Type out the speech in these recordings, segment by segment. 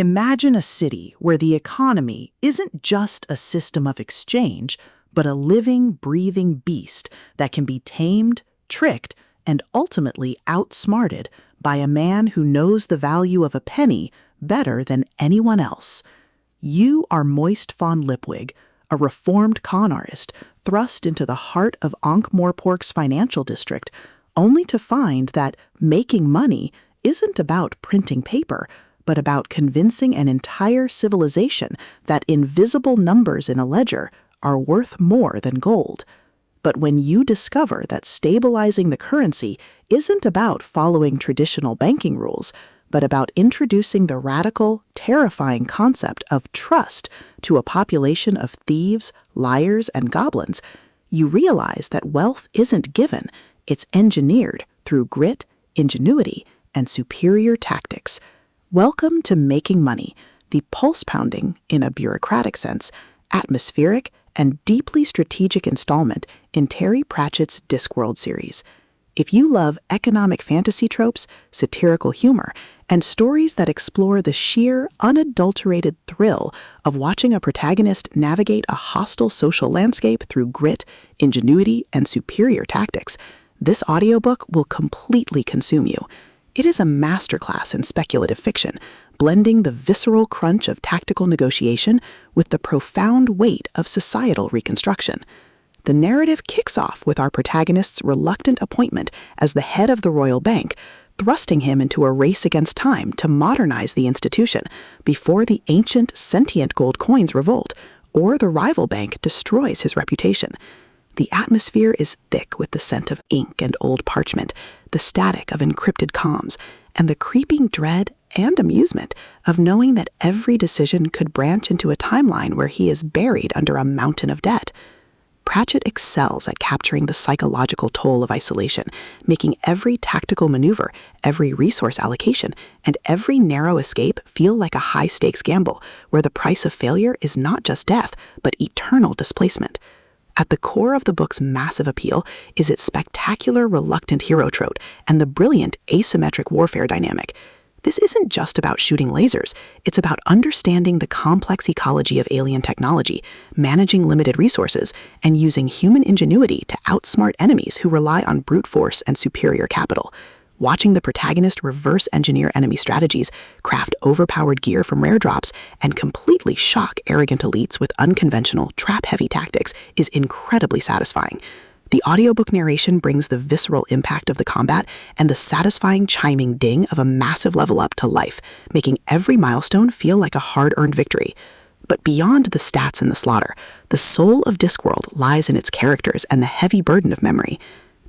Imagine a city where the economy isn't just a system of exchange, but a living, breathing beast that can be tamed, tricked, and ultimately outsmarted by a man who knows the value of a penny better than anyone else. You are Moist von Lipwig, a reformed con artist thrust into the heart of Ankh-Morpork's financial district, only to find that making money isn't about printing paper, but about convincing an entire civilization that invisible numbers in a ledger are worth more than gold. But when you discover that stabilizing the currency isn't about following traditional banking rules, but about introducing the radical, terrifying concept of trust to a population of thieves, liars, and goblins, you realize that wealth isn't given, it's engineered through grit, ingenuity, and superior tactics. Welcome to Making Money, the pulse-pounding, in a bureaucratic sense, atmospheric, and deeply strategic installment in Terry Pratchett's Discworld series. If you love economic fantasy tropes, satirical humor, and stories that explore the sheer, unadulterated thrill of watching a protagonist navigate a hostile social landscape through grit, ingenuity, and superior tactics, this audiobook will completely consume you. It is a masterclass in speculative fiction, blending the visceral crunch of tactical negotiation with the profound weight of societal reconstruction. The narrative kicks off with our protagonist's reluctant appointment as the head of the royal bank, thrusting him into a race against time to modernize the institution before the ancient sentient gold coins revolt or the rival bank destroys his reputation. The atmosphere is thick with the scent of ink and old parchment, the static of encrypted comms, and the creeping dread and amusement of knowing that every decision could branch into a timeline where he is buried under a mountain of debt. Pratchett excels at capturing the psychological toll of isolation, making every tactical maneuver, every resource allocation, and every narrow escape feel like a high-stakes gamble, where the price of failure is not just death, but eternal displacement. At the core of the book's massive appeal is its spectacular reluctant hero trope and the brilliant asymmetric warfare dynamic. This isn't just about shooting lasers, it's about understanding the complex ecology of alien technology, managing limited resources, and using human ingenuity to outsmart enemies who rely on brute force and superior capital. Watching the protagonist reverse engineer enemy strategies, craft overpowered gear from rare drops, and completely shock arrogant elites with unconventional, trap-heavy tactics is incredibly satisfying. The audiobook narration brings the visceral impact of the combat and the satisfying chiming ding of a massive level up to life, making every milestone feel like a hard-earned victory. But beyond the stats and the slaughter, the soul of Discworld lies in its characters and the heavy burden of memory.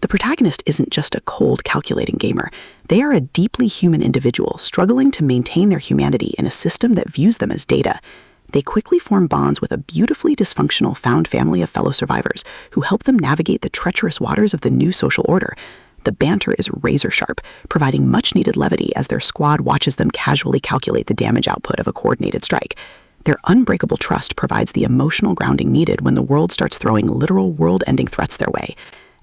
The protagonist isn't just a cold, calculating gamer. They are a deeply human individual struggling to maintain their humanity in a system that views them as data. They quickly form bonds with a beautifully dysfunctional found family of fellow survivors who help them navigate the treacherous waters of the new social order. The banter is razor-sharp, providing much-needed levity as their squad watches them casually calculate the damage output of a coordinated strike. Their unbreakable trust provides the emotional grounding needed when the world starts throwing literal world-ending threats their way.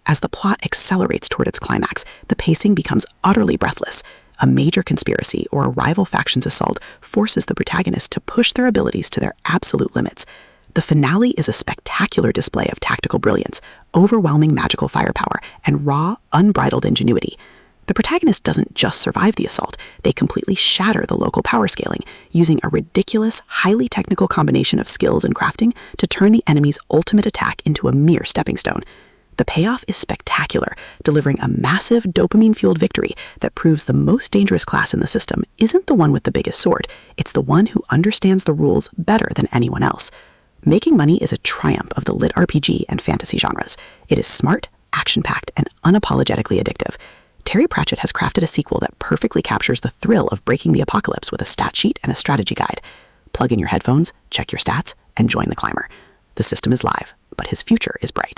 As the plot accelerates toward its climax, the pacing becomes utterly breathless. A major conspiracy or a rival faction's assault forces the protagonist to push their abilities to their absolute limits. The finale is a spectacular display of tactical brilliance, overwhelming magical firepower, and raw, unbridled ingenuity. The protagonist doesn't just survive the assault, they completely shatter the local power scaling, using a ridiculous, highly technical combination of skills and crafting to turn the enemy's ultimate attack into a mere stepping stone. The payoff is spectacular, delivering a massive dopamine-fueled victory that proves the most dangerous class in the system isn't the one with the biggest sword, it's the one who understands the rules better than anyone else. Making Money is a triumph of the LitRPG and fantasy genres. It is smart, action-packed, and unapologetically addictive. Terry Pratchett has crafted a sequel that perfectly captures the thrill of breaking the apocalypse with a stat sheet and a strategy guide. Plug in your headphones, check your stats, and join the climber. The system is live, but his future is bright.